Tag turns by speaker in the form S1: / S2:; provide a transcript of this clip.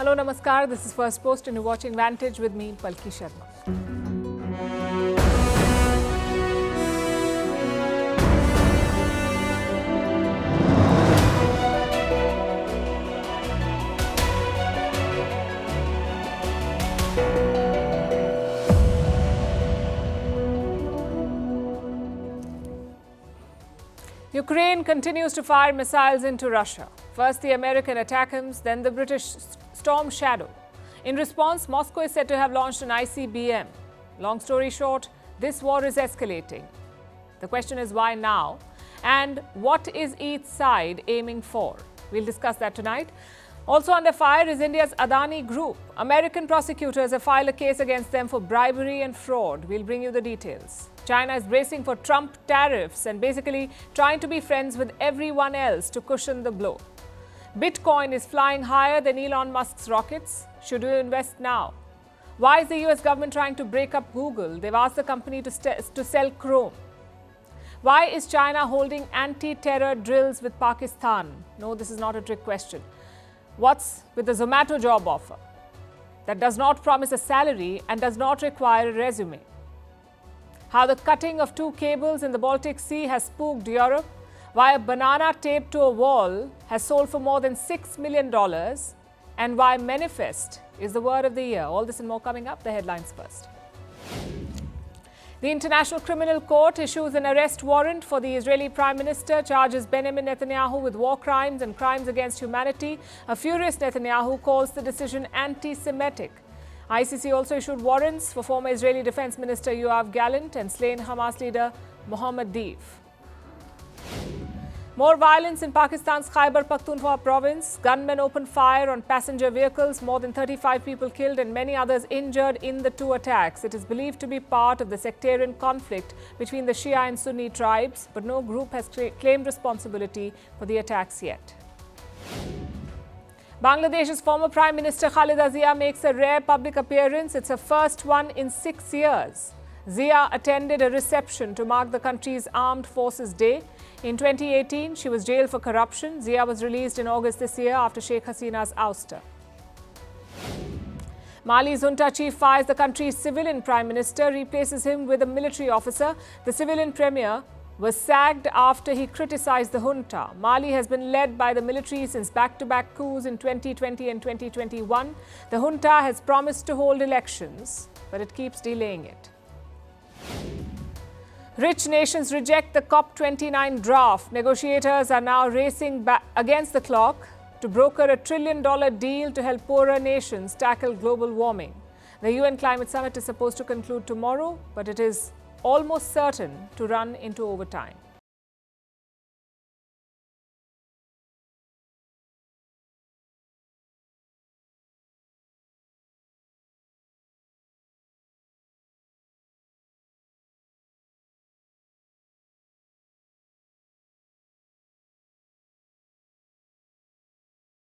S1: Hello, Namaskar. This is Firstpost and you're watching Vantage with me, Palki Sharma. Ukraine continues to fire missiles into Russia. First the American ATACMS, then the British Storm Shadow. In response, Moscow is said to have launched an ICBM. Long story short, this war is escalating. The question is why now? And what is each side aiming for? We'll discuss that tonight. Also under fire is India's Adani Group. American prosecutors have filed a case against them for bribery and fraud. We'll bring you the details. China is bracing for Trump tariffs and basically trying to be friends with everyone else to cushion the blow. Bitcoin is flying higher than Elon Musk's rockets. Should you invest now? Why is the US government trying to break up Google? They've asked the company to sell Chrome. Why is China holding anti-terror drills with Pakistan? No, this is not a trick question. What's with the Zomato job offer that does not promise a salary and does not require a resume? How the cutting of two cables in the Baltic Sea has spooked Europe, why a banana taped to a wall has sold for more than $6 million, and why manifest is the word of the year. All this and more coming up. The headlines first. The International Criminal Court issues an arrest warrant for the Israeli Prime Minister, charges Benjamin Netanyahu with war crimes and crimes against humanity. A furious Netanyahu calls the decision anti-Semitic. ICC also issued warrants for former Israeli Defense Minister Yoav Gallant and slain Hamas leader Mohammed Deif. More violence in Pakistan's Khyber Pakhtunkhwa province. Gunmen opened fire on passenger vehicles. More than 35 people killed and many others injured in the two attacks. It is believed to be part of the sectarian conflict between the Shia and Sunni tribes, but no group has claimed responsibility for the attacks yet. Bangladesh's former Prime Minister Khalida Zia makes a rare public appearance. It's her first one in 6 years. Zia attended a reception to mark the country's Armed Forces Day. In 2018, she was jailed for corruption. Zia was released in August this year after Sheikh Hasina's ouster. Mali's junta chief fires the country's civilian prime minister, replaces him with a military officer. The civilian premier was sacked after he criticized the junta. Mali has been led by the military since back-to-back coups in 2020 and 2021. The junta has promised to hold elections, but it keeps delaying it. Rich nations reject the COP29 draft. Negotiators are now racing back against the clock to broker a $1 trillion deal to help poorer nations tackle global warming. The UN Climate Summit is supposed to conclude tomorrow, but it is almost certain to run into overtime.